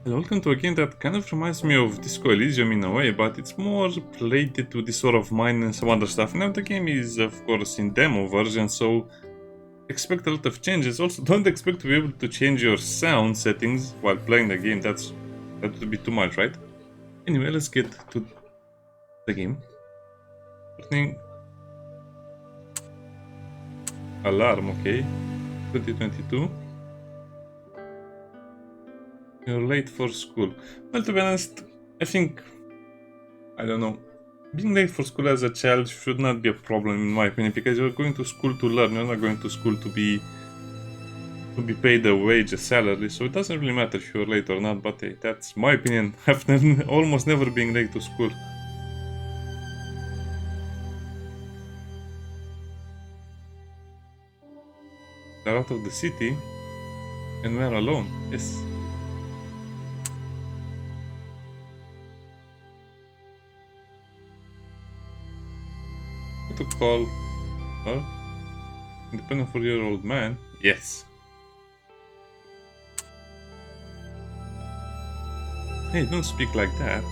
And welcome to a game that kind of reminds me of Disco Elysium in a way, but it's more related to this sort of mine and some other stuff. Now the game is of course in demo version, so expect a lot of changes. Also, don't expect to be able to change your sound settings while playing the game. That would be too much, right? Anyway, let's get to the game. Turning alarm, okay. 2022. You're late for school. Well, to be honest, I don't know. Being late for school as a child should not be a problem in my opinion, because you're going to school to learn. You're not going to school to be paid a wage, a salary. So it doesn't really matter if you're late or not. But hey, that's my opinion. I've almost never been late to school. They're out of the city, and we're alone. Yes. What to call her? Independent 4-year-old man? Yes. Hey, don't speak like that.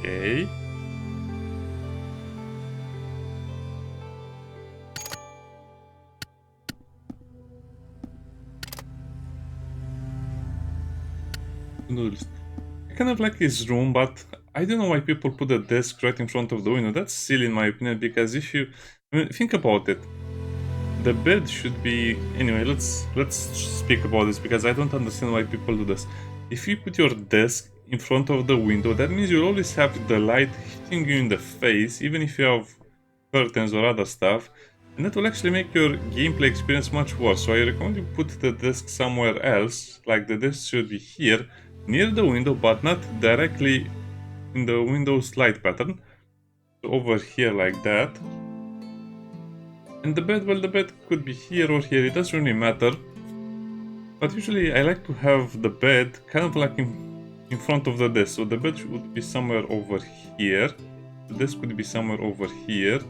Okay. Noodles. I kind of like his room, but I don't know why people put a desk right in front of the window. That's silly in my opinion, because if you think about it, the bed should be anyway. Let's speak about this because I don't understand why people do this. If you put your desk in front of the window, that means you'll always have the light hitting you in the face, even if you have curtains or other stuff, and that will actually make your gameplay experience much worse. So I recommend you put the desk somewhere else, like the desk should be here, near the window, but not directly in the window's light pattern. So over here like that. And the bed, well, the bed could be here or here, it doesn't really matter. But usually I like to have the bed kind of like in front of the desk. So the bed would be somewhere over here. The desk could be somewhere over here.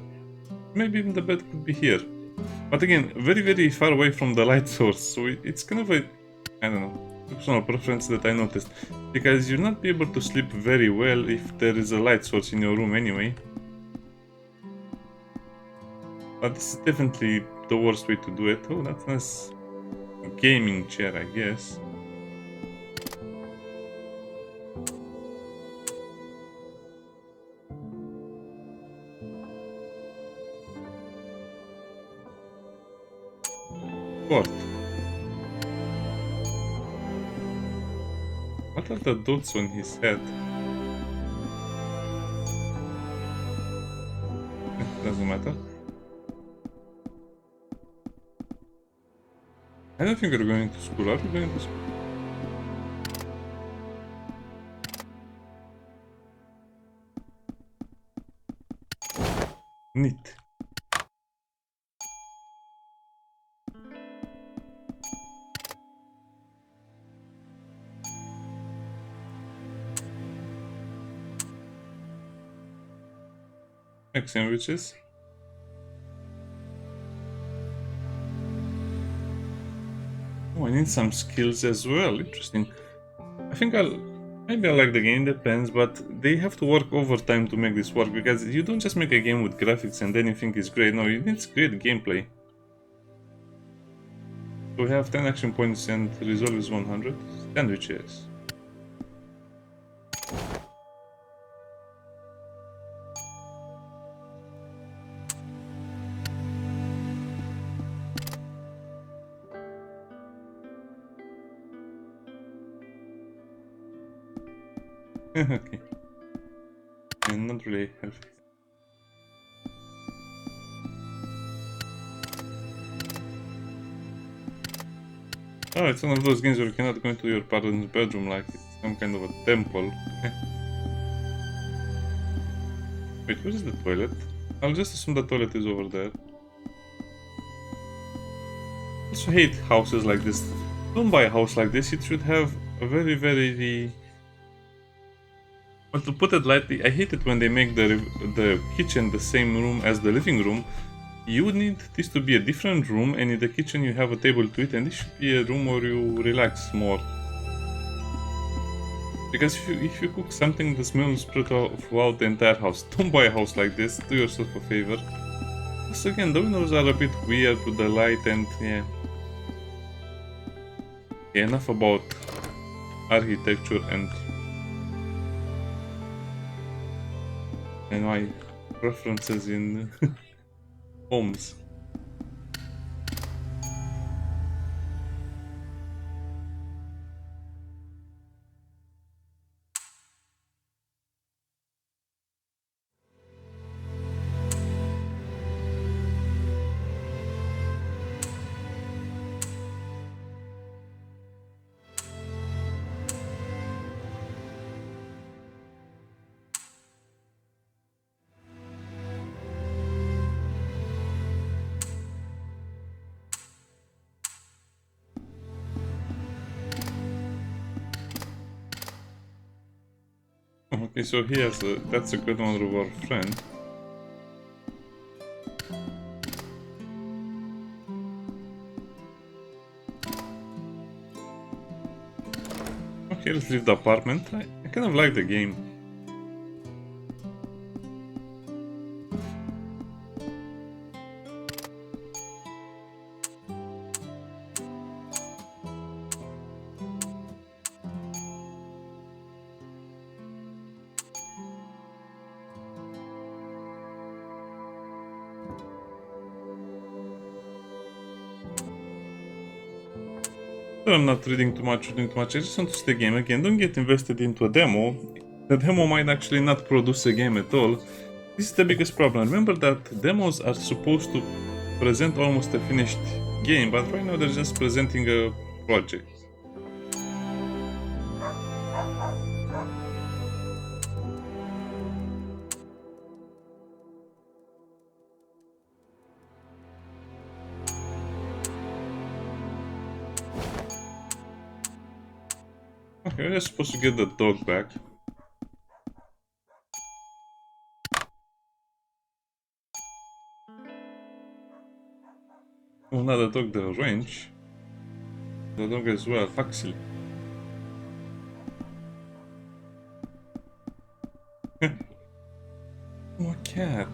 Maybe even the bed could be here. But again, very, very far away from the light source. So it's kind of a, I don't know, personal preference that I noticed. Because you'll not be able to sleep very well if there is a light source in your room anyway. But this is definitely the worst way to do it. Oh, that's nice. Gaming chair, I guess. Court. What are the dots on his head? Doesn't matter. I don't think we're going to school. Are we going to school? Neat. Egg sandwiches. Oh, I need some skills as well. Interesting. I think maybe I like the game, depends, but they have to work overtime to make this work, because you don't just make a game with graphics and then you think it's great. No, it needs great gameplay. So we have 10 action points and resolve is 100. Sandwiches. Okay. And not really healthy. Oh, it's one of those games where you cannot go into your parents' bedroom like it's some kind of a temple. Wait, where is the toilet? I'll just assume the toilet is over there. I also hate houses like this. Don't buy a house like this, it should have a very, very But to put it lightly, I hate it when they make the kitchen the same room as the living room. You would need this to be a different room, and in the kitchen you have a table to eat, and this should be a room where you relax more. Because if you cook something that smells throughout the entire house, don't buy a house like this, do yourself a favor. Because again, the windows are a bit weird with the light and yeah. Yeah, enough about architecture and my preferences in homes. Okay, so that's a good one with our friend. Okay, let's leave the apartment. I kind of like the game. I'm not reading too much. I just want to see the game again. Don't get invested into a demo. The demo might actually not produce a game at all. This is the biggest problem. Remember that demos are supposed to present almost a finished game, but right now they're just presenting a project. Okay, we're just supposed to get the dog back. Oh, not the dog, the range. The dog as well, Foxy. Oh, a cat.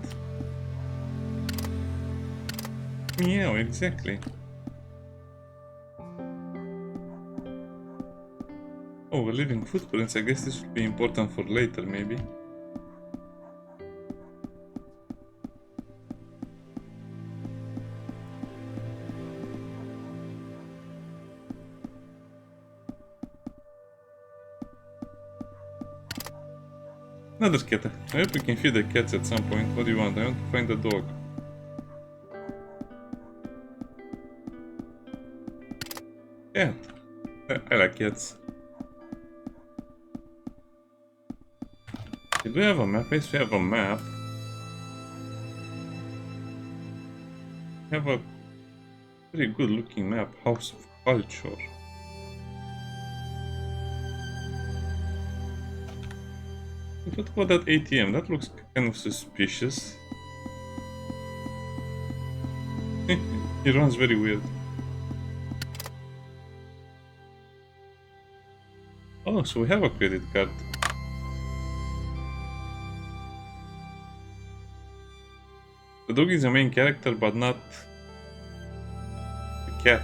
Meow, exactly. Oh, we're leaving footprints. I guess this will be important for later, maybe. Another cat. I hope we can feed the cats at some point. What do you want? I want to find the dog. Cat. I like cats. Did we have a map? Yes, we have a map. We have a very good looking map. House of Culture. What about that ATM? That looks kind of suspicious. It runs very weird. Oh, so we have a credit card. The dog is the main character, but not the cat.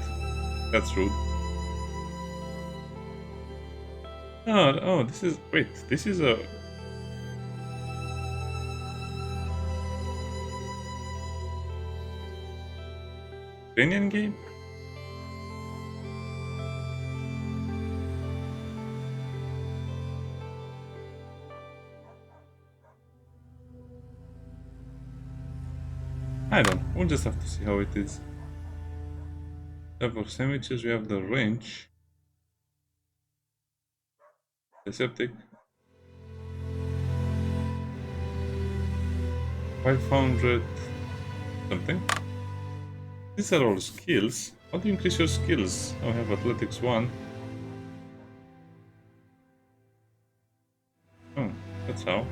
That's rude. Oh, this is... Wait, this is a... Ukrainian game? I don't know. We'll just have to see how it is. We have our sandwiches, we have the range. The septic. 500 something. These are all skills. How do you increase your skills? I have athletics 1. Oh, That's how.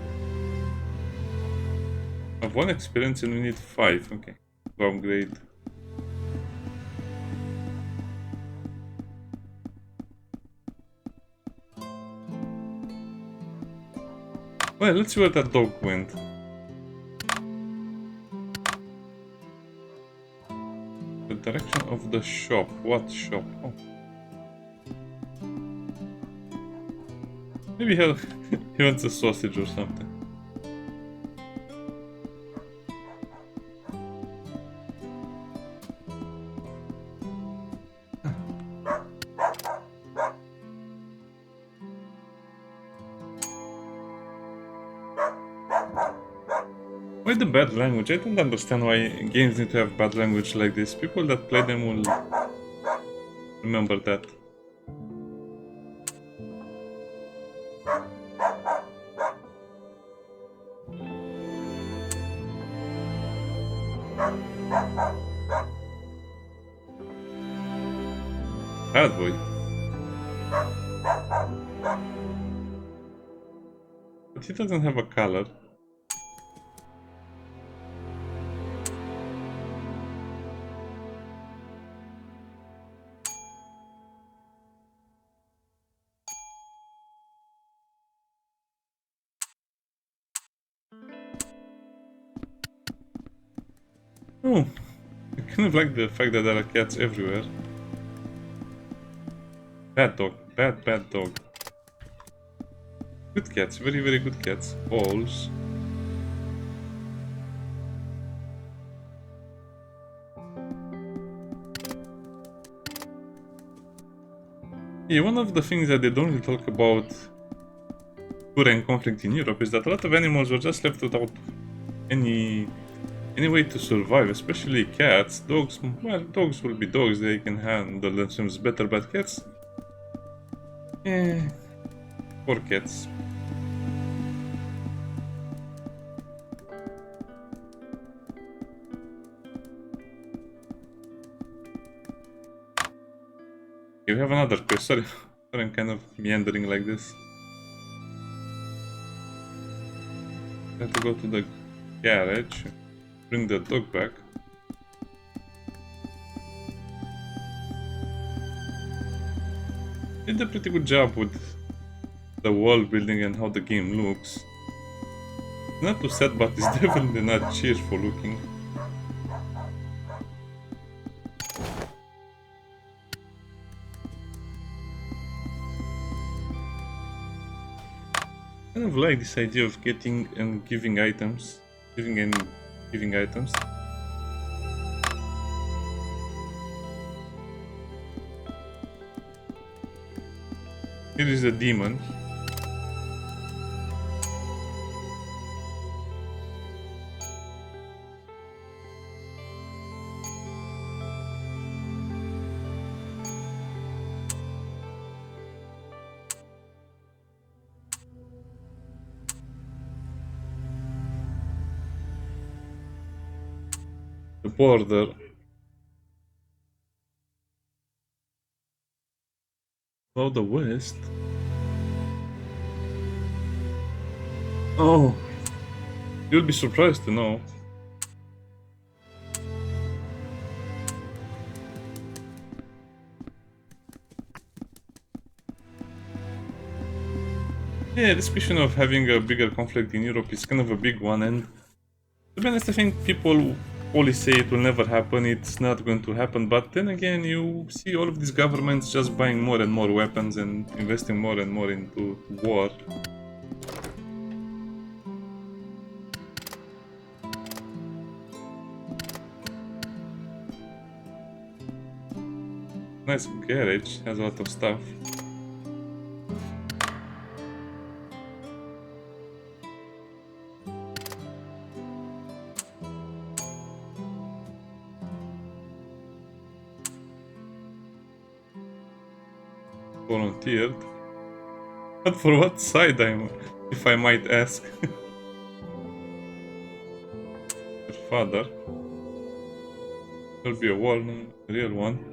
I have 1 experience and we need 5. Okay. To upgrade. Well, let's see where that dog went. The direction of the shop. What shop? Oh. Maybe he wants a sausage or something. Why the bad language? I don't understand why games need to have bad language like this. People that play them will remember that. Bad boy. But he doesn't have a color. Oh, I kind of like the fact that there are cats everywhere. Bad dog. Bad dog. Good cats. Very good cats. Balls. Yeah, one of the things that they don't really talk about current conflict in Europe is that a lot of animals were just left without any way to survive, especially cats. Dogs, well, dogs will be dogs, they can handle themselves better, but cats... poor cats. You have another quest, sorry, I'm kind of meandering like this. I have to go to the garage, bring the dog back. Did a pretty good job with the world building and how the game looks. Not too sad, but it's definitely not cheerful looking. I kind of like this idea of getting and giving items. Giving items. Here is a demon. The border. Oh, the west. Oh, you'll be surprised to know. Yeah, this question of having a bigger conflict in Europe is kind of a big one, and to be honest, I think people always say it will never happen, it's not going to happen, but then again, you see all of these governments just buying more and more weapons and investing more and more into war. Nice garage, has a lot of stuff. Volunteered. But for what side if I might ask? Your father. There'll be a real one.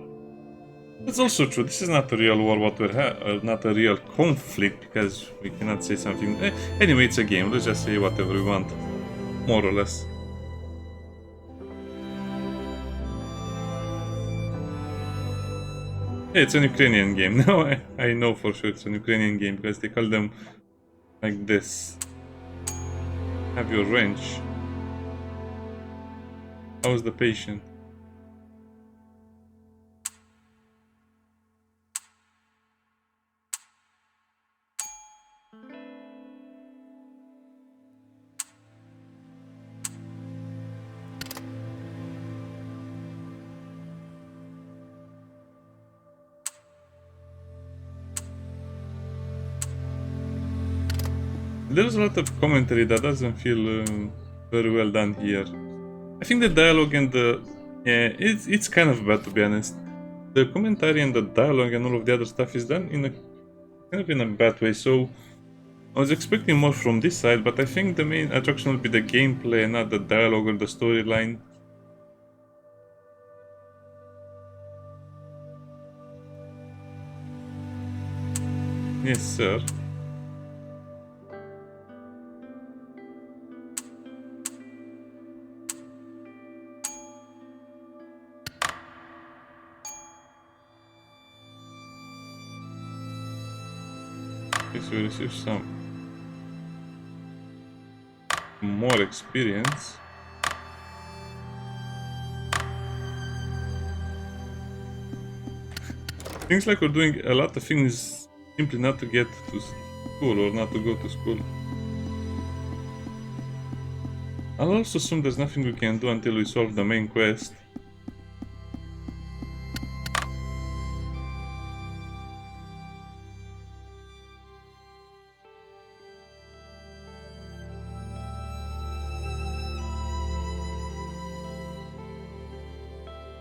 That's also true. This is not a real war, what we're not a real conflict, because we cannot say something. Anyway, it's a game. Let's just say whatever we want, more or less. Yeah, it's an Ukrainian game. Now I know for sure it's an Ukrainian game because they call them like this. Have your wrench. How's the patient? There's a lot of commentary that doesn't feel very well done here. I think the dialogue and the... yeah, it's kind of bad, to be honest. The commentary and the dialogue and all of the other stuff is done in a kind of in a bad way, so I was expecting more from this side, but I think the main attraction will be the gameplay, not the dialogue or the storyline. Yes, sir. Yes, we receive some more experience. Things like we're doing a lot of things simply not to get to school or not to go to school. I'll also assume there's nothing we can do until we solve the main quest.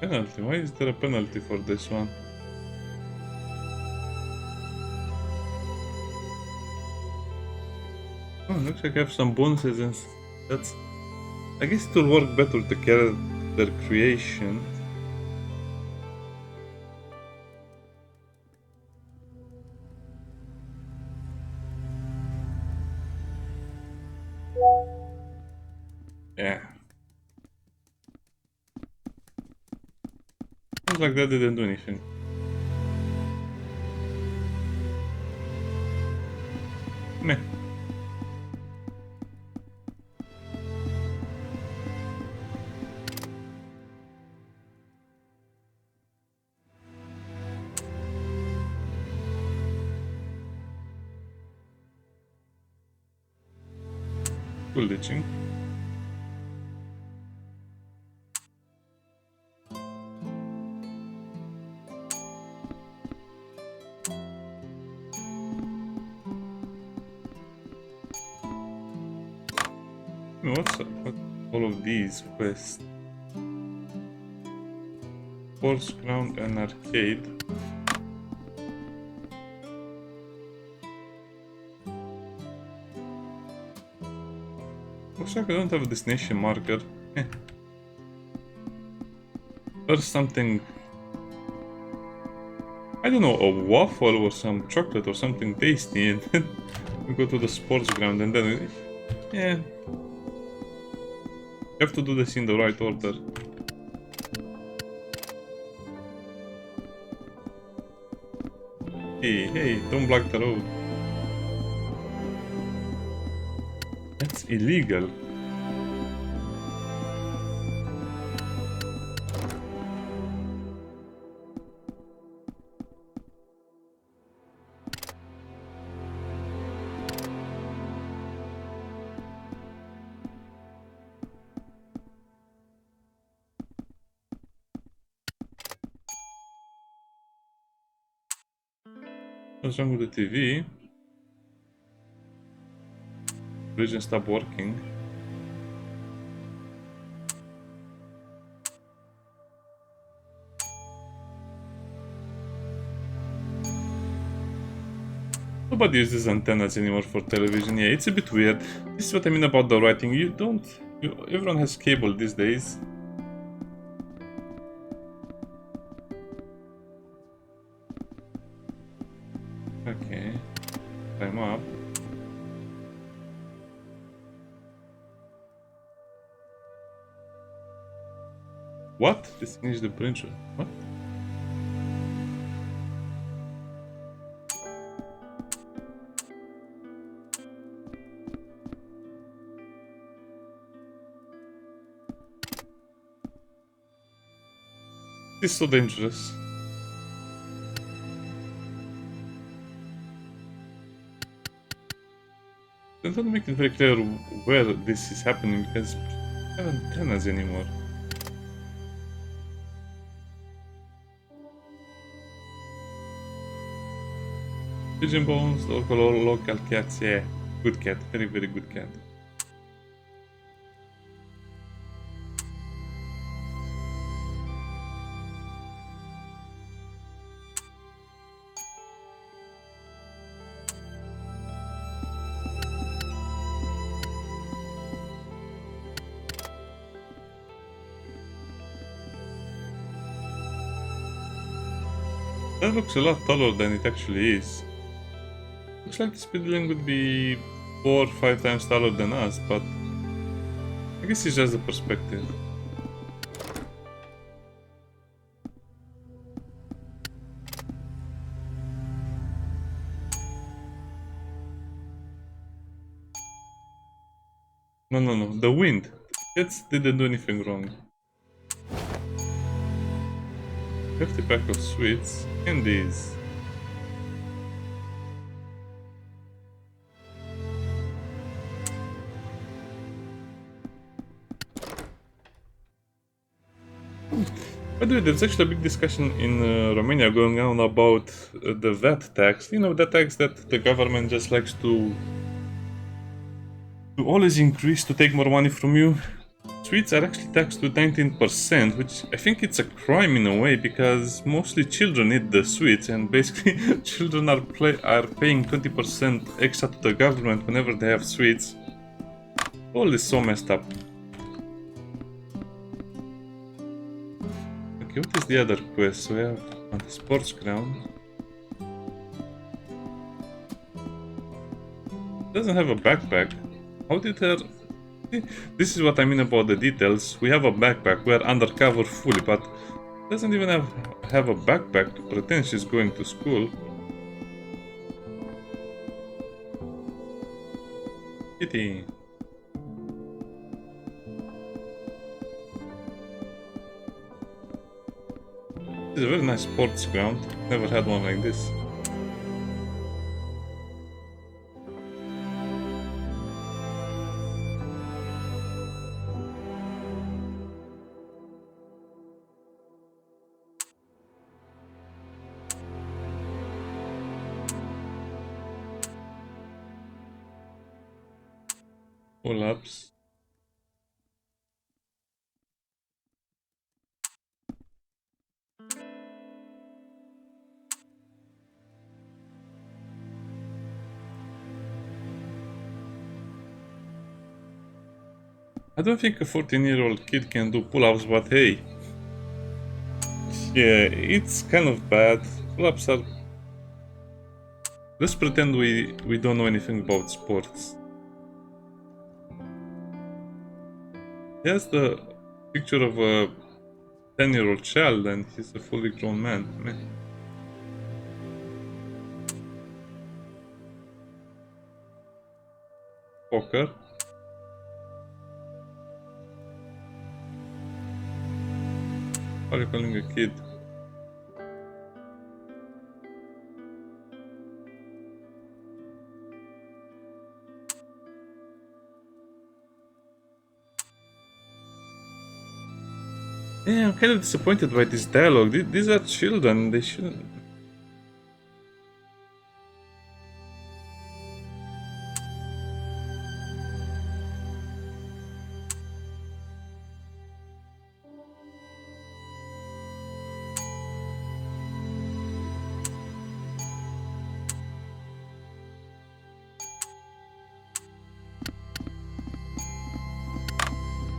Penalty? Why is there a penalty for this one? Oh, looks like I have some bonuses and that's... I guess it will work better with the character creation. Yeah. Seems like that didn't do anything. Meh. Cool ditching. What's all of these quests? Sports ground and arcade. Looks like I don't have a destination marker. There's something... I don't know, a waffle or some chocolate or something tasty, and then we go to the sports ground and then... yeah. You have to do this in the right order. Hey, don't block the road. That's illegal. What's wrong with the TV? Region stopped working. Nobody uses antennas anymore for television. Yeah, it's a bit weird. This is what I mean about the writing. Everyone has cable these days. up. What? This is the bridge. What? This is so dangerous. They don't make it very clear where this is happening because we have antennas anymore. Pigeon bones, local cats, yeah. Good cat, very, very good cat. That looks a lot taller than it actually is. Looks like this building would be 4 or 5 times taller than us, but I guess it's just the perspective. No, the wind. Cats didn't do anything wrong. 50 pack of sweets, candies. By the way, there's actually a big discussion in Romania going on about the VAT tax. You know, the tax that the government just likes to always increase to take more money from you. Sweets are actually taxed with 19%, which I think it's a crime in a way because mostly children eat the sweets and basically children are paying 20% extra to the government whenever they have sweets. All is so messed up. Okay, what is the other quest? So we have on the sports ground. Doesn't have a backpack. How did her... This is what I mean about the details. We have a backpack, we're undercover fully, but doesn't even have a backpack to pretend she's going to school. Kitty. This is a very nice sports ground. Never had one like this. Pull-ups. I don't think a 14-year-old kid can do pull-ups, but hey. Yeah, it's kind of bad. Pull-ups are... Let's pretend we don't know anything about sports. Here's the picture of a 10-year-old child and he's a fully grown man. Man. Poker. What are you calling a kid? Yeah, I'm kind of disappointed by this dialogue. These are children, they shouldn't...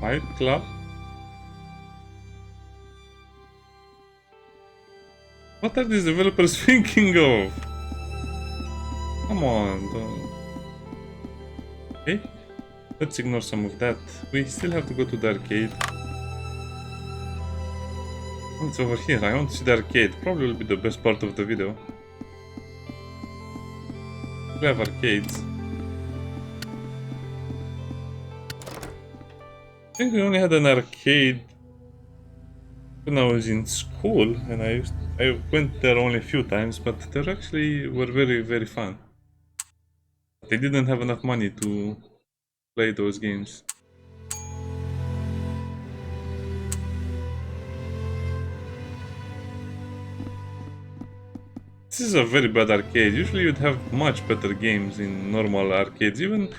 Fight Club? What are these developers thinking of? Come come on. Okay, let's ignore some of that. We still have to go to the arcade. Oh, it's over here. I want to see the arcade. Probably will be the best part of the video. We have arcades. I think we only had an arcade when I was in school, and I went there only a few times, but they actually were very, very fun. They didn't have enough money to play those games. This is a very bad arcade. Usually you'd have much better games in normal arcades. Even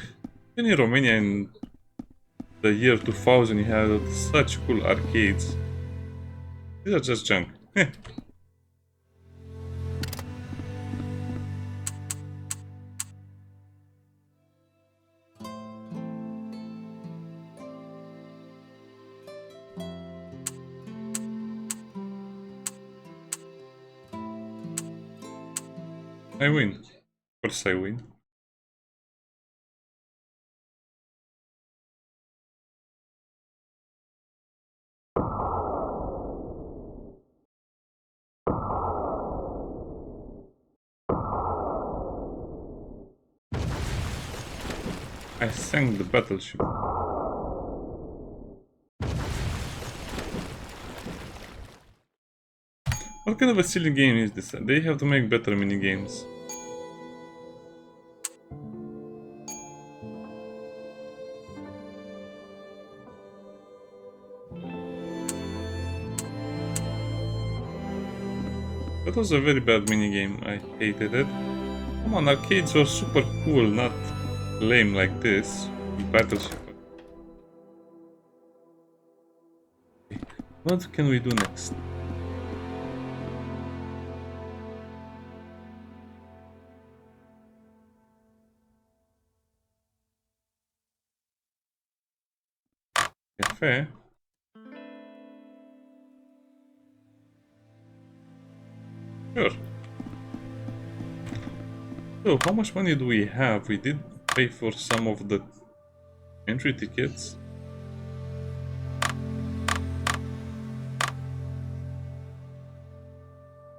in Romania in the year 2000 you had such cool arcades. These are just junk. I win. Of course I win. I sank the battleship. What kind of a silly game is this? They have to make better mini games. That was a very bad mini game. I hated it. Come on, arcades were super cool, not lame like this. Battleship. What can we do next? Cafe? Sure. So, how much money do we have? We did pay for some of the entry tickets.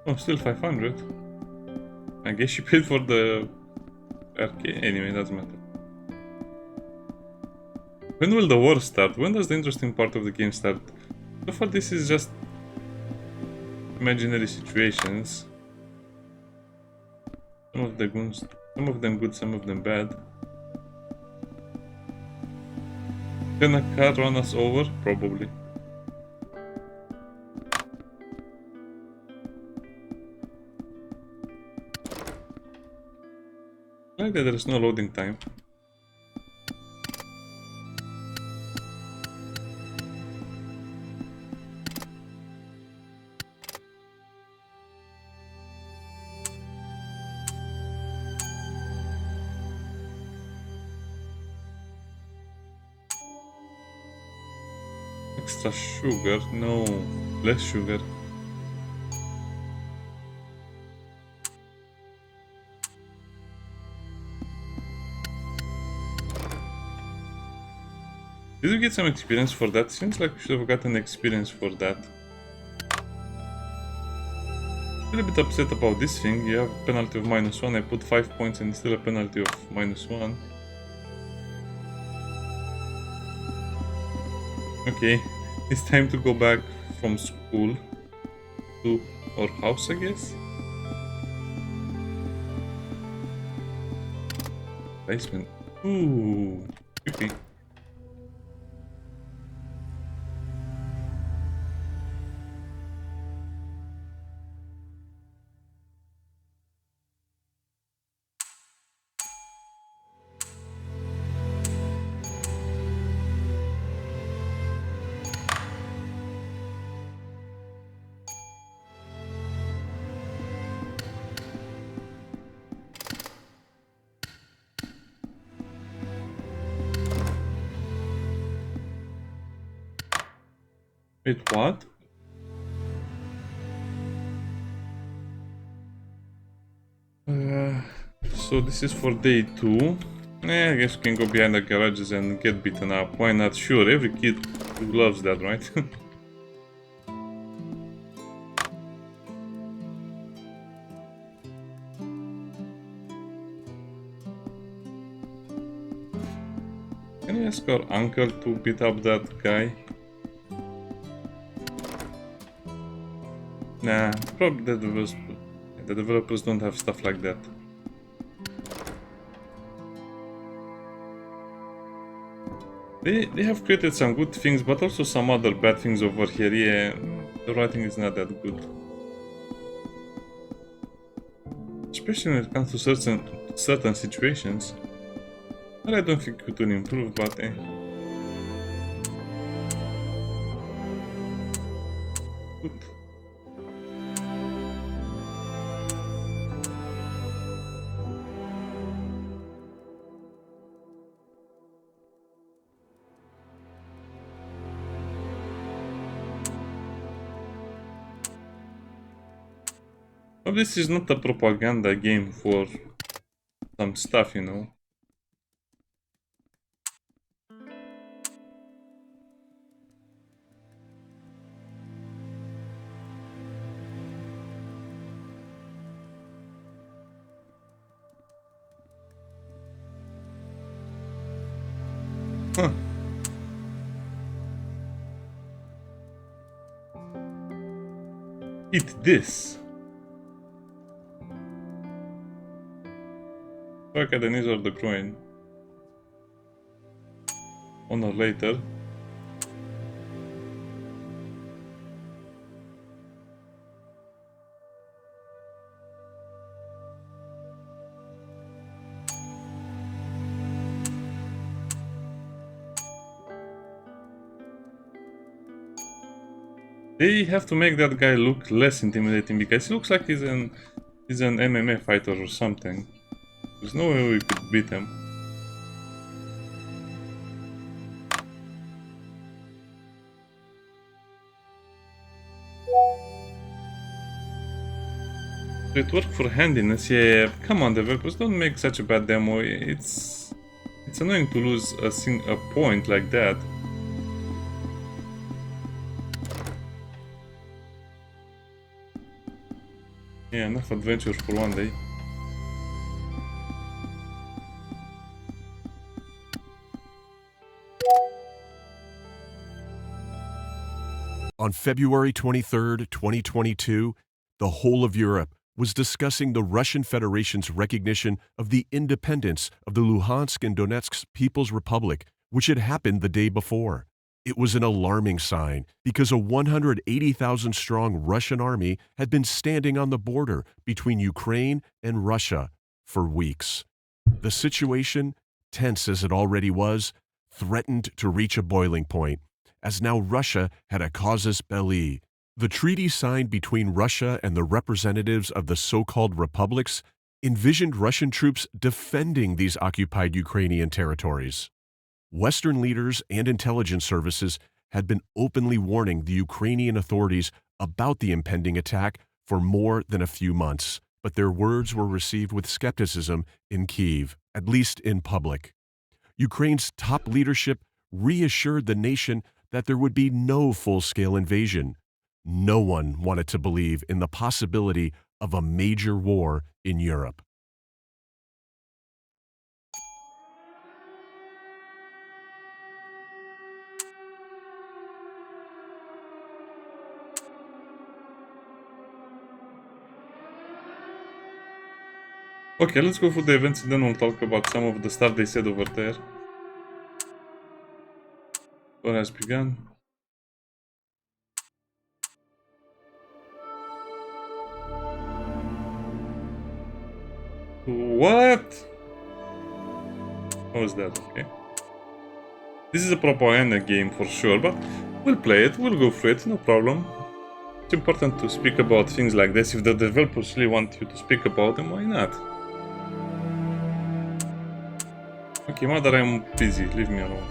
Oh, still 500. I guess she paid for the arcade. Anyway, doesn't matter. When will the war start? When does the interesting part of the game start? So far, this is just imaginary situations. Some of them good, some of them bad. Can a car run us over? Probably. I like that there is no loading time. Extra sugar? No, less sugar. Did we get some experience for that? Seems like we should have gotten experience for that. I'm a bit upset about this thing. You have a penalty of -1. I put 5 points and still a penalty of -1. Okay, it's time to go back from school to our house, I guess. Basement. Ooh, creepy. Wait, what? So this is for day 2. I guess you can go behind the garages and get beaten up. Why not? Sure, every kid loves that, right? Can you ask our uncle to beat up that guy? Nah, probably the developers don't have stuff like that. They have created some good things, but also some other bad things over here. Yeah, the writing is not that good. Especially when it comes to certain situations. But I don't think it will improve, but good. But this is not a propaganda game for some stuff, you know. Huh. Eat this. Strike at the knees or the groin. Honor later. They have to make that guy look less intimidating because he looks like he's an MMA fighter or something. There's no way we could beat him. It worked for handiness, yeah. Come on, developers, don't make such a bad demo. It's annoying to lose a point like that. Yeah, enough adventure for one day. On February 23, 2022, the whole of Europe was discussing the Russian Federation's recognition of the independence of the Luhansk and Donetsk People's Republic, which had happened the day before. It was an alarming sign because a 180,000-strong Russian army had been standing on the border between Ukraine and Russia for weeks. The situation, tense as it already was, threatened to reach a boiling point, as now Russia had a casus belli. The treaty signed between Russia and the representatives of the so-called republics envisioned Russian troops defending these occupied Ukrainian territories. Western leaders and intelligence services had been openly warning the Ukrainian authorities about the impending attack for more than a few months, but their words were received with skepticism in Kyiv, at least in public. Ukraine's top leadership reassured the nation that there would be no full-scale invasion. No one wanted to believe in the possibility of a major war in Europe. Okay, let's go for the events and then we'll talk about some of the stuff they said over there. War has begun. What? How is that? Okay. This is a propaganda game for sure, but we'll play it, we'll go through it, no problem. It's important to speak about things like this. If the developers really want you to speak about them, why not? Okay, mother, I'm busy, leave me alone.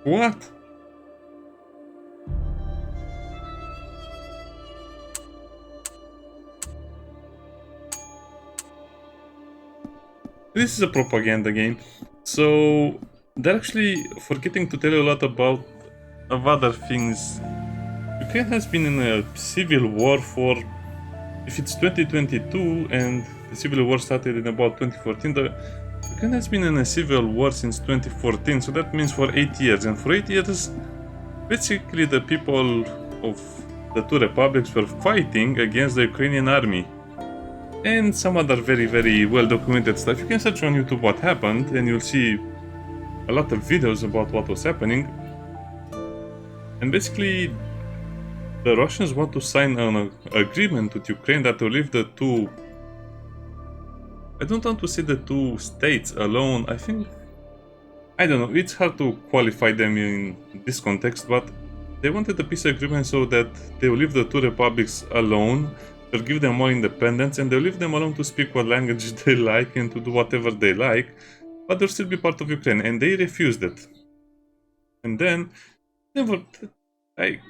What? This is a propaganda game, so they're actually forgetting to tell you a lot about of other things. Ukraine has been in a civil war for, if it's 2022 and the civil war started in about 2014, the Ukraine has been in a civil war since 2014, so that means for 8 years. And for 8 years, basically the people of the two republics were fighting against the Ukrainian army. And some other very, very well documented stuff. You can search on YouTube what happened and you'll see a lot of videos about what was happening. And basically, the Russians want to sign an agreement with Ukraine that will leave the two... I don't want to say the two states alone. I don't know, it's hard to qualify them in this context, but they wanted a peace agreement so that they will leave the two republics alone, they'll give them more independence, and they'll leave them alone to speak what language they like and to do whatever they like, but they'll still be part of Ukraine, and they refused it. And then, I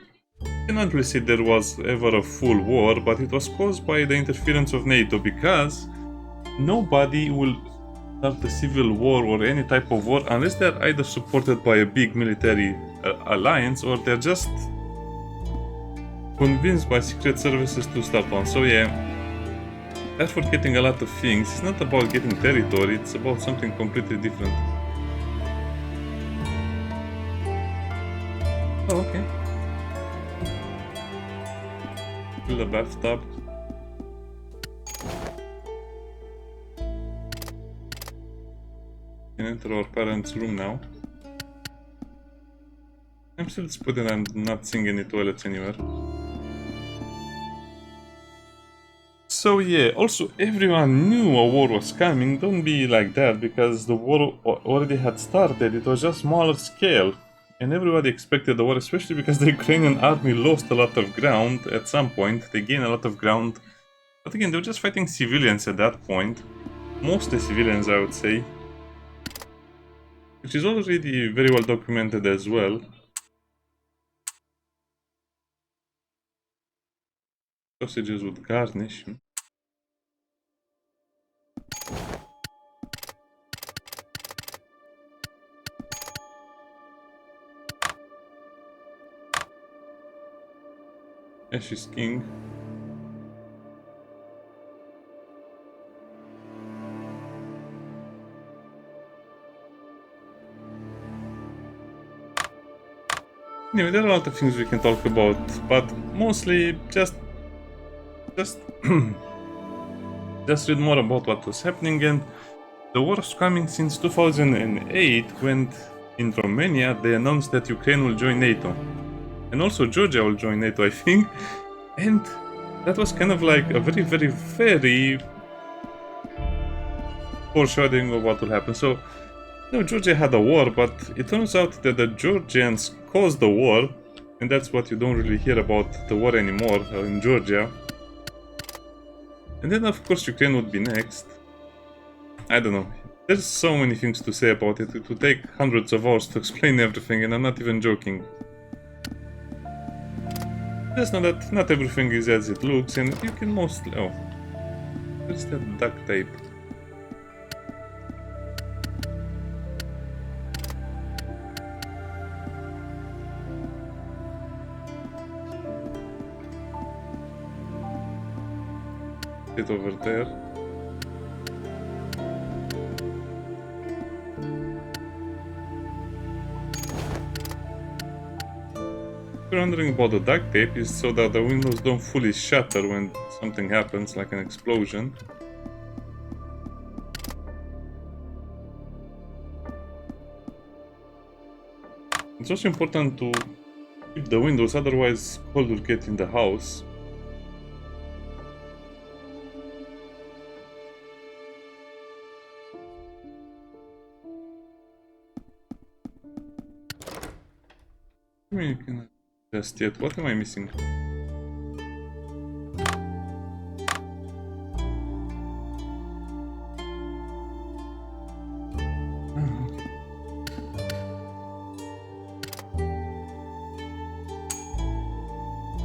cannot really say there was ever a full war, but it was caused by the interference of NATO, because nobody will start a civil war or any type of war unless they're either supported by a big military alliance or they're just convinced by secret services to start one. So yeah, they're forgetting a lot of things. It's not about getting territory, it's about something completely different. Oh, okay. Fill the bathtub. We can enter our parents' room now. I'm still disappointed I'm not seeing any toilets anywhere. So yeah, also everyone knew a war was coming. Don't be like that, because the war already had started. It was just smaller scale. And everybody expected the war, especially because the Ukrainian army lost a lot of ground at some point. They gained a lot of ground. But again, they were just fighting civilians at that point. Mostly civilians, I would say. Which is already very well documented as well. Sausages with garnish. Ash is king. Anyway, there are a lot of things we can talk about, but mostly just read more about what was happening. And the war was coming since 2008, when in Romania they announced that Ukraine will join NATO. And also Georgia will join NATO, I think. And that was kind of like a very, very, very foreshadowing of what will happen. So, Georgia had a war, but it turns out that the Georgians caused the war, and that's what you don't really hear about the war anymore in Georgia. And then of course Ukraine would be next. I don't know. There's so many things to say about it. It would take hundreds of hours to explain everything, and I'm not even joking. Just know that not everything is as it looks, and you can mostly... Oh. What's that duct tape? It over there. If you're wondering about the duct tape, is so that the windows don't fully shatter when something happens, like an explosion. It's also important to keep the windows, otherwise cold will get in the house. I mean, you cannot just yet. What am I missing?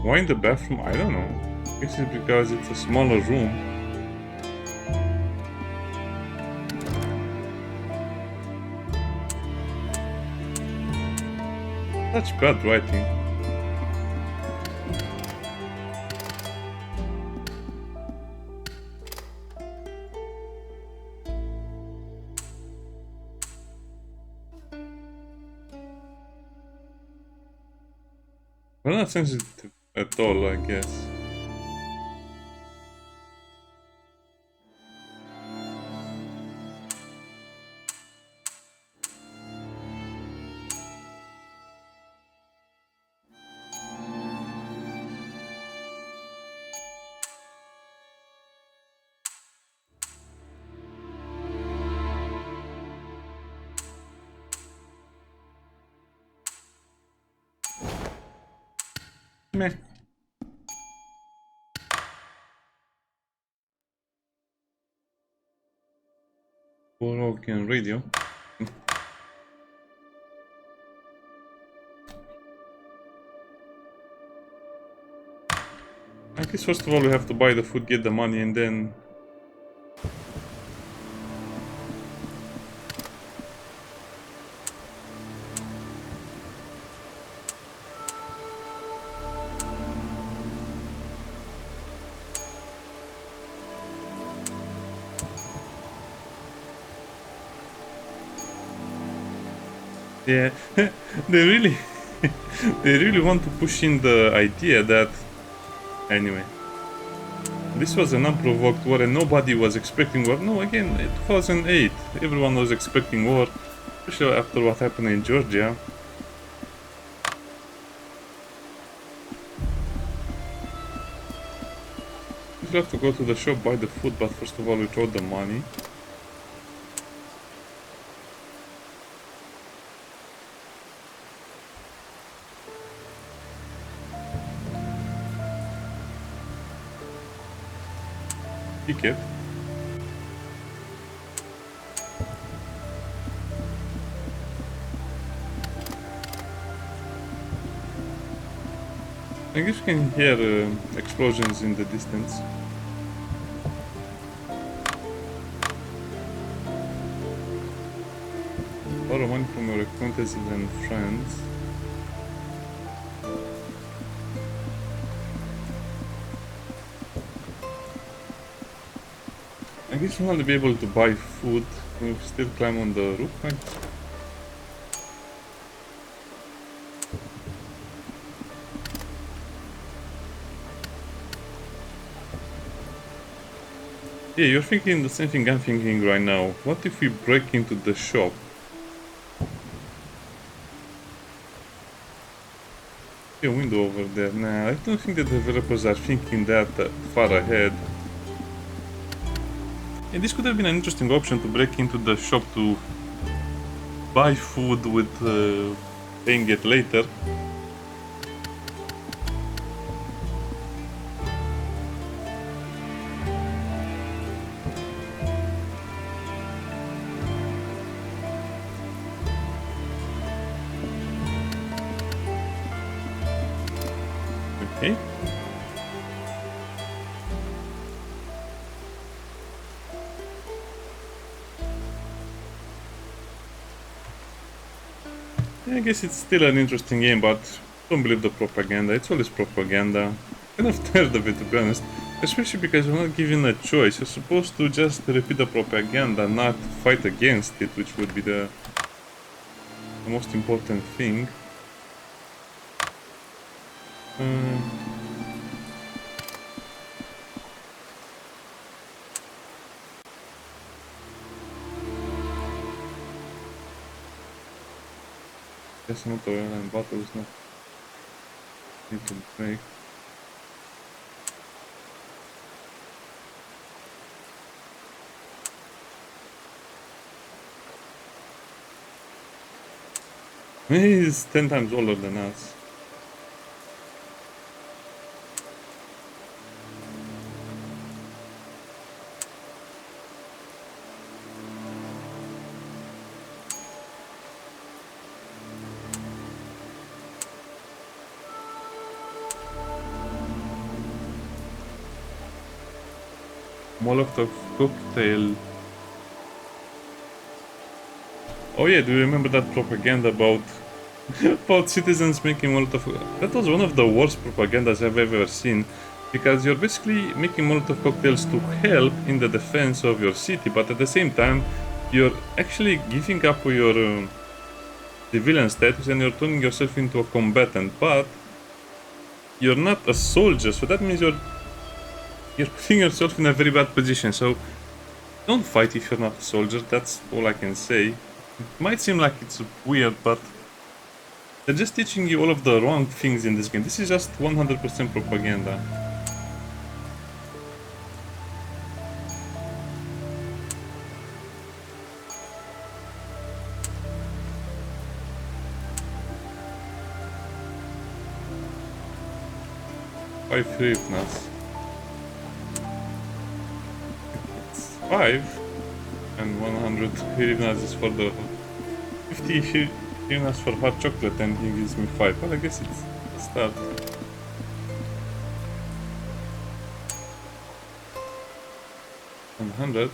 Why in the bathroom? I don't know. I guess it's because it's a smaller room. Such bad writing. We're not sensitive at all, I guess. Meh. Broken radio. I guess first of all we have to buy the food, get the money, and then... Yeah, they really... they really want to push in the idea that... Anyway. This was an unprovoked war and nobody was expecting war. No, again, 2008. Everyone was expecting war. Especially after what happened in Georgia. We have to go to the shop, buy the food, but first of all we throw the money. Ticket. I guess you can hear explosions in the distance. Borrow money from your acquaintances and friends. I guess we'll be able to buy food. We'll still climb on the roof, right? Yeah, you're thinking the same thing I'm thinking right now. What if we break into the shop? A window over there. Nah, I don't think the developers are thinking that far ahead. And this could have been an interesting option to break into the shop to buy food with paying it later. Okay. I guess it's still an interesting game, but don't believe the propaganda. It's always propaganda. Kind of tired of it, to be honest. Especially because you're not given a choice. You're supposed to just repeat the propaganda, not fight against it, which would be the most important thing. Guess not the airline battle is not need to break. He's 10 times older than us. Molotov cocktail. Oh yeah, do you remember that propaganda about about citizens making Molotov. That was one of the worst propagandas I've ever seen, because you're basically making Molotov cocktails to help in the defense of your city, but at the same time, you're actually giving up your civilian status and you're turning yourself into a combatant. But you're not a soldier, so that means you're putting yourself in a very bad position. So don't fight if you're not a soldier. That's all I can say. It might seem like it's weird, but they're just teaching you all of the wrong things in this game. This is just 100% propaganda. Five hryvnias. It's 5 and 100 hryvnias is for the 50 hryvnias for hot chocolate, and he gives me 5. Well, I guess it's a start. 100.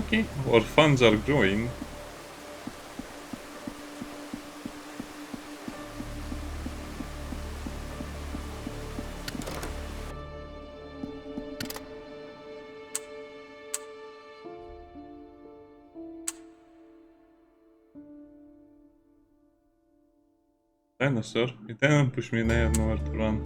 Okay, our funds are growing. Dinosaur. It didn't push me and I have nowhere to run.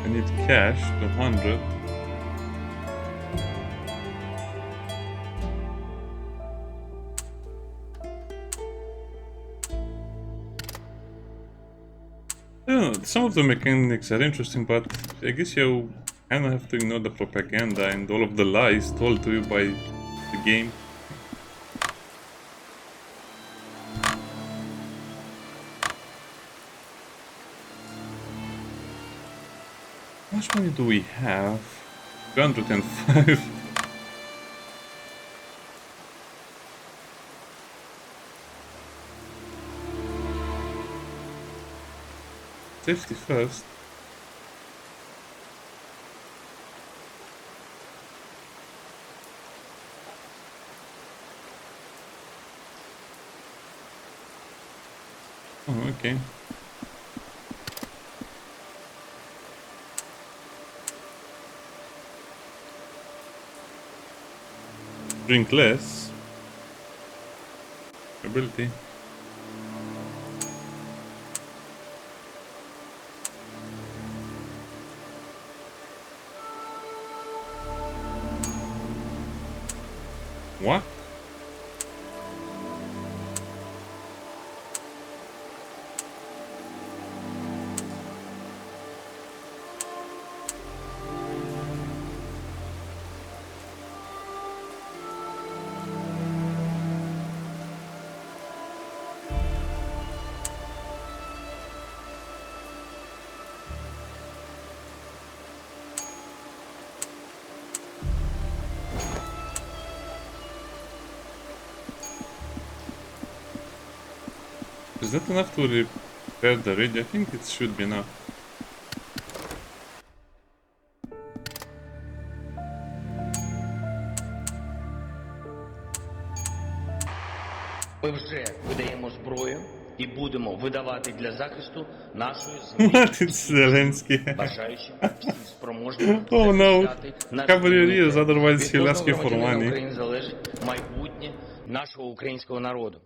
I need cash, 200. I don't know, some of the mechanics are interesting, but I guess you kinda have to ignore the propaganda and all of the lies told to you by the game. How much money do we have? 205. Safety first. Oh, okay. Drink less. Ability. What? Is that enough to repair the radio? I think it should be enough. Ми вже видаємо зброю і будемо видавати для захисту нашої What? землі It's Zelensky. бажаючим всім спроможним Oh no. захищати наш Cavalry is суверенітет. otherwise Від he'll кожного ask you for громадянина money. України залежить майбутнє нашого українського народу.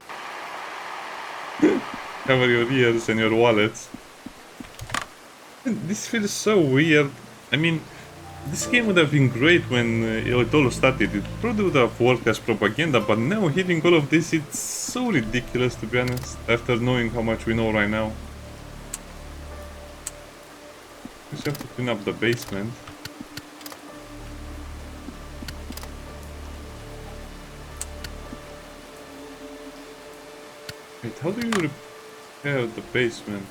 Cover your ears and your wallets. This feels so weird. I mean, this game would have been great when it all started. It probably would have worked as propaganda, but now hearing all of this, it's so ridiculous, to be honest, after knowing how much we know right now. We just have to clean up the basement. Wait, how do you repair the basement?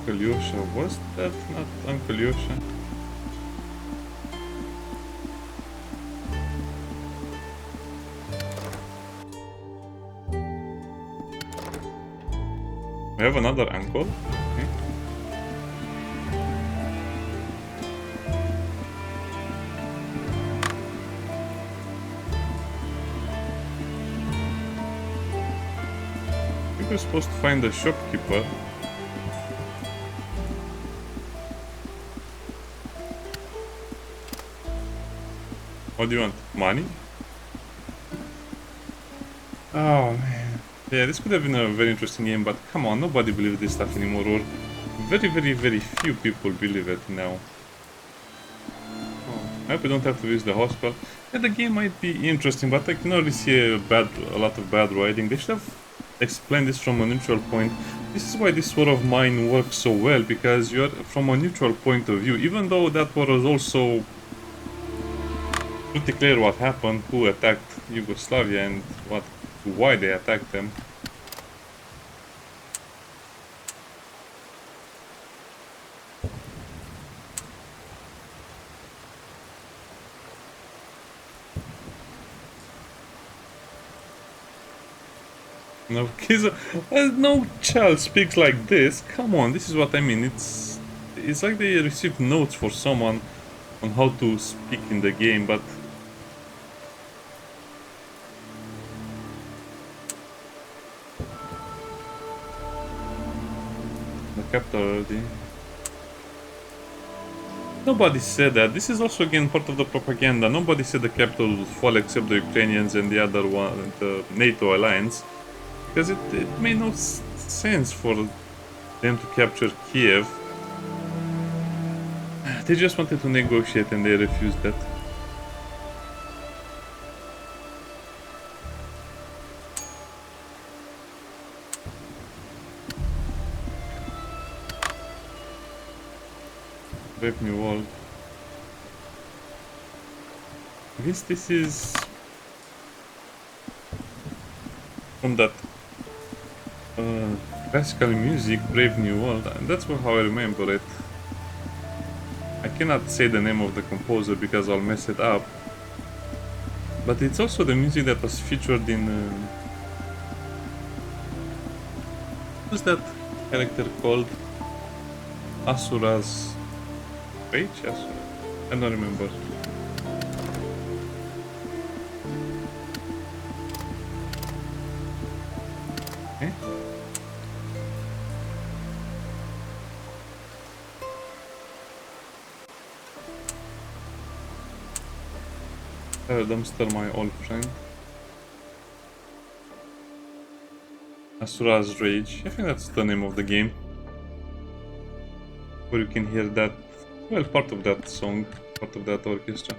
Uncle Yosha. Was that not Uncle Yosha? We have another uncle. Okay. I think we're supposed to find the shopkeeper. What do you want? Money? Oh man. Yeah, this could have been a very interesting game, but come on, nobody believes this stuff anymore, or very few people believe it now. Oh, I hope we don't have to use the hospital. Yeah, the game might be interesting, but I can already see a lot of bad writing. They should have explained this from a neutral point. This is why this War of Mine works so well, because you're from a neutral point of view, even though that war was also pretty clear what happened, who attacked Yugoslavia and why they attacked them. No, kids, no child speaks like this. Come on, this is what I mean. It's like they received notes for someone on how to speak in the game, but the capital already. Nobody said that. This is also again part of the propaganda. Nobody said the capital would fall except the Ukrainians and the other one, the NATO alliance. Because it made no sense for them to capture Kiev. They just wanted to negotiate and they refused that. Brave New World. I guess this is from that classical music, Brave New World, and that's how I remember it. I cannot say the name of the composer because I'll mess it up, but it's also the music that was featured in what's that character called? Asura's Rage? Asura? I don't remember. Okay. Dumpster, my old friend. Asura's Rage. I think that's the name of the game. Where you can hear that, well, part of that song, part of that orchestra.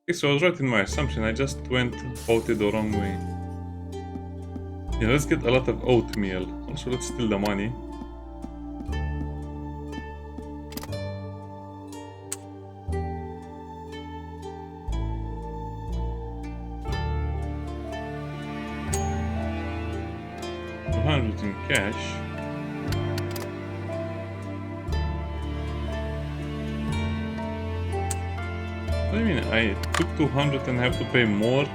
Okay, so I was right in my assumption. I just voted the wrong way. Yeah, let's get a lot of oatmeal. Also, let's steal the money. In cash. What do you mean? I took 200 and have to pay more?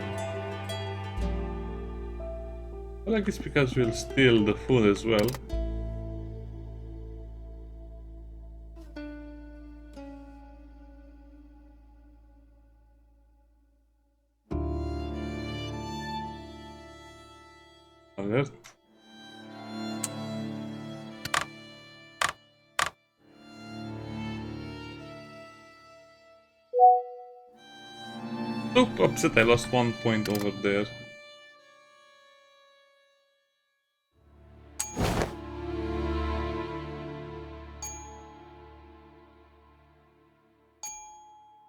Well, I guess because we'll steal the food as well. Alert. So upset I lost 1 point over there.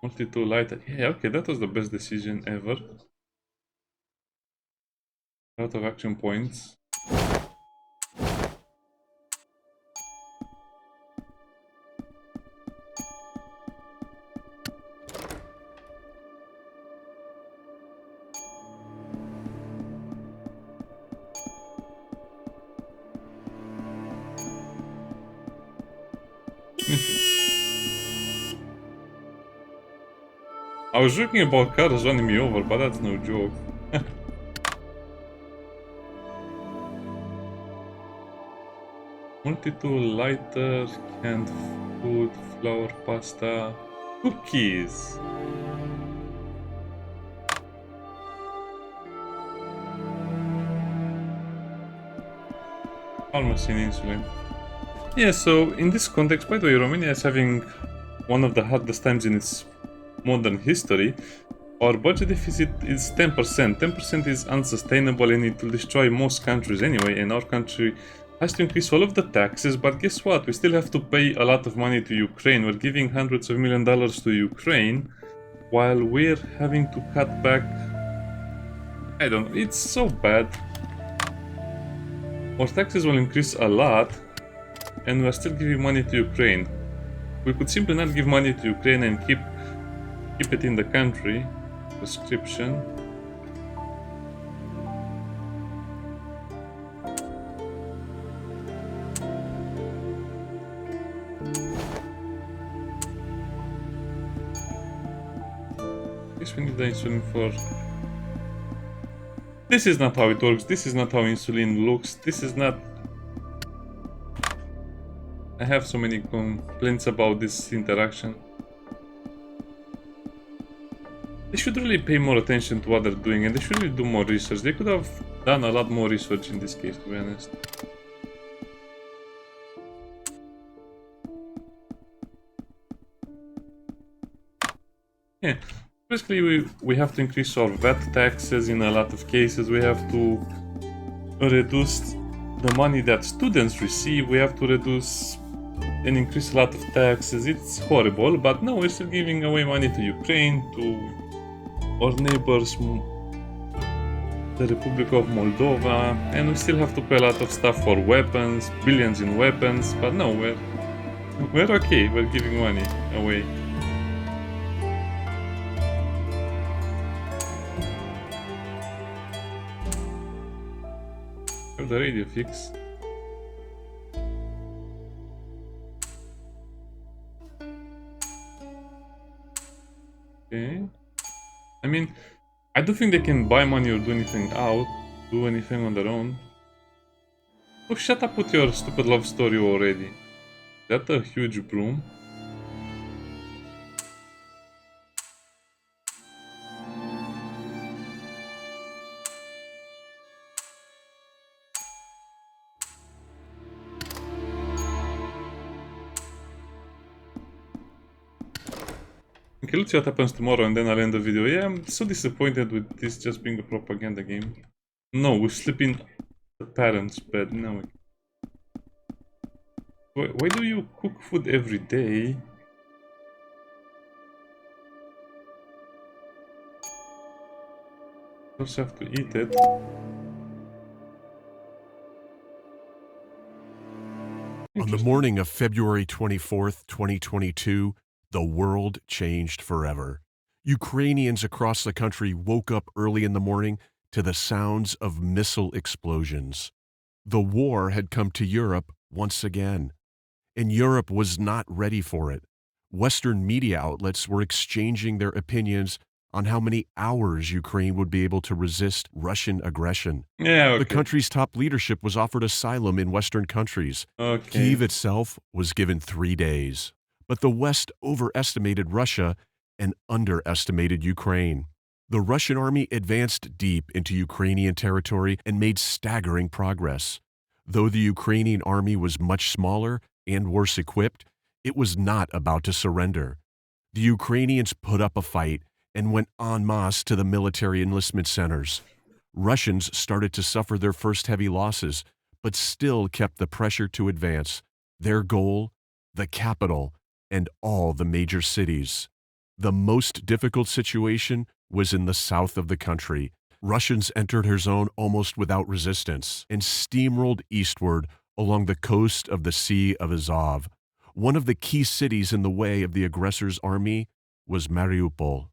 Multi-tool light. Yeah, okay, that was the best decision ever. A lot of action points. I was joking about cars running me over, but that's no joke. Multi-tool, lighter, canned food, flour, pasta, cookies. Pharmacy and insulin. Yeah, so in this context, by the way, Romania is having one of the hardest times in its modern history. Our budget deficit is 10%. 10% is unsustainable and it will destroy most countries anyway, and our country has to increase all of the taxes, but guess what? We still have to pay a lot of money to Ukraine. We're giving hundreds of $1 million to Ukraine while we're having to cut back. I don't know, it's so bad. Our taxes will increase a lot and we're still giving money to Ukraine. We could simply not give money to Ukraine and keep it in the country. Prescription. Guess we need the insulin for... This is not how it works. This is not how insulin looks. This is not... I have so many complaints about this interaction. They should really pay more attention to what they're doing and they should really do more research. They could have done a lot more research in this case, to be honest. Yeah, basically we have to increase our VAT taxes in a lot of cases. We have to reduce the money that students receive. We have to reduce and increase a lot of taxes. It's horrible, but no, we're still giving away money to Ukraine, to our neighbors, the Republic of Moldova, and we still have to pay a lot of stuff for weapons, billions in weapons, but no, we're okay, we're giving money away. Have the radio fix. Okay. I mean, I don't think they can buy money or do anything on their own. Oh, shut up with your stupid love story already. Is that a huge broom? Okay, let's see what happens tomorrow and then I'll end the video. Yeah, I'm so disappointed with this just being a propaganda game. No, we sleep in the parents' bed. No. Why do you cook food every day? You also have to eat it. On the morning of February 24th, 2022, the world changed forever. Ukrainians across the country woke up early in the morning to the sounds of missile explosions. The war had come to Europe once again, and Europe was not ready for it. Western media outlets were exchanging their opinions on how many hours Ukraine would be able to resist Russian aggression. Yeah, okay. The country's top leadership was offered asylum in Western countries. Okay. Kyiv itself was given 3 days. But the West overestimated Russia and underestimated Ukraine. The Russian army advanced deep into Ukrainian territory and made staggering progress. Though the Ukrainian army was much smaller and worse equipped, it was not about to surrender. The Ukrainians put up a fight and went en masse to the military enlistment centers. Russians started to suffer their first heavy losses, but still kept the pressure to advance. Their goal, the capital, and all the major cities. The most difficult situation was in the south of the country. Russians entered her zone almost without resistance and steamrolled eastward along the coast of the Sea of Azov. One of the key cities in the way of the aggressor's army was Mariupol.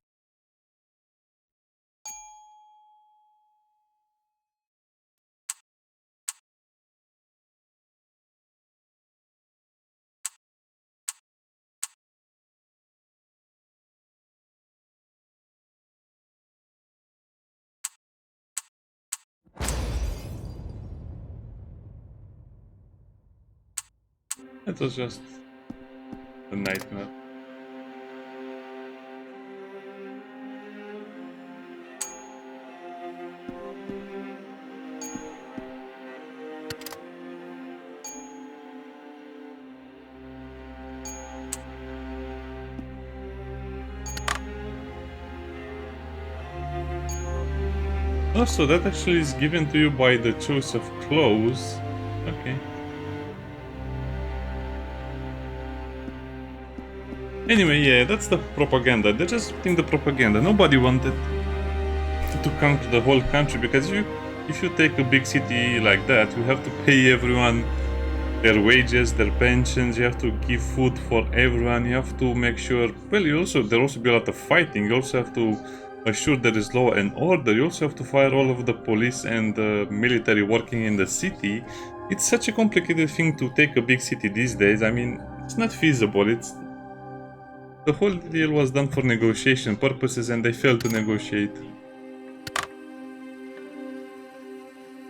It was just a nightmare. Also, that actually is given to you by the choice of clothes. Okay. Anyway, yeah, that's the propaganda. They're just putting the propaganda. Nobody wanted to conquer the whole country, because if you take a big city like that, you have to pay everyone their wages, their pensions, you have to give food for everyone, you have to make sure, well, there also be a lot of fighting, you also have to assure there is law and order, you also have to fire all of the police and the military working in the city. It's such a complicated thing to take a big city these days. I mean, it's not feasible. The whole deal was done for negotiation purposes and they failed to negotiate.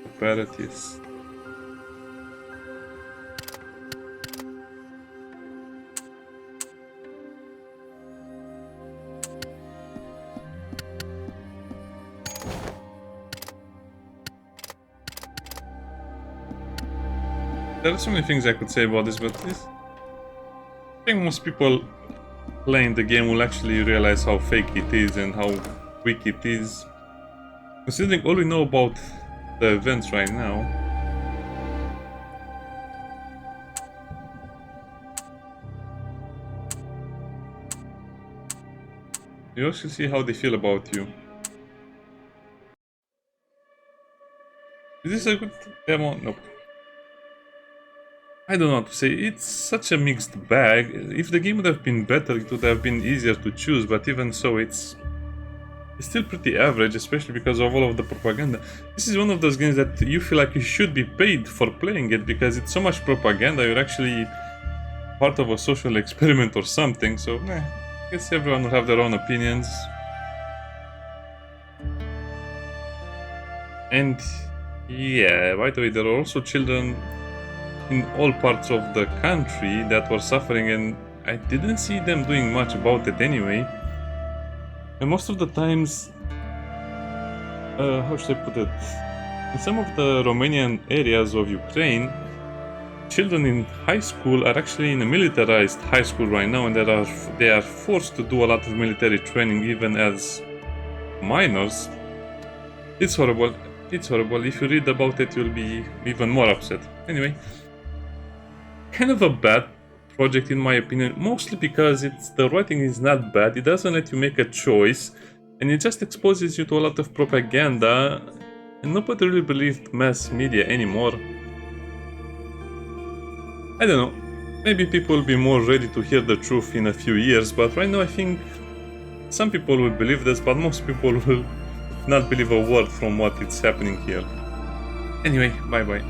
Apparatives. There are so many things I could say about this, but I think most people playing the game will actually realize how fake it is and how weak it is. Considering all we know about the events right now. You also see how they feel about you. Is this a good demo? Nope. I don't know what to say, it's such a mixed bag. If the game would have been better, it would have been easier to choose, but even so, it's still pretty average, especially because of all of the propaganda. This is one of those games that you feel like you should be paid for playing it, because it's so much propaganda, you're actually part of a social experiment or something, so I guess everyone will have their own opinions. And yeah, by the way, there are also children in all parts of the country that were suffering, and I didn't see them doing much about it anyway. And most of the times, how should I put it? In some of the Romanian areas of Ukraine, children in high school are actually in a militarized high school right now, and they are forced to do a lot of military training even as minors. It's horrible. It's horrible. If you read about it, you'll be even more upset. Anyway. Kind of a bad project in my opinion, mostly because the writing is not bad, it doesn't let you make a choice, and it just exposes you to a lot of propaganda, and nobody really believed mass media anymore. I don't know, maybe people will be more ready to hear the truth in a few years, but right now I think some people will believe this, but most people will not believe a word from what is happening here. Anyway, bye bye.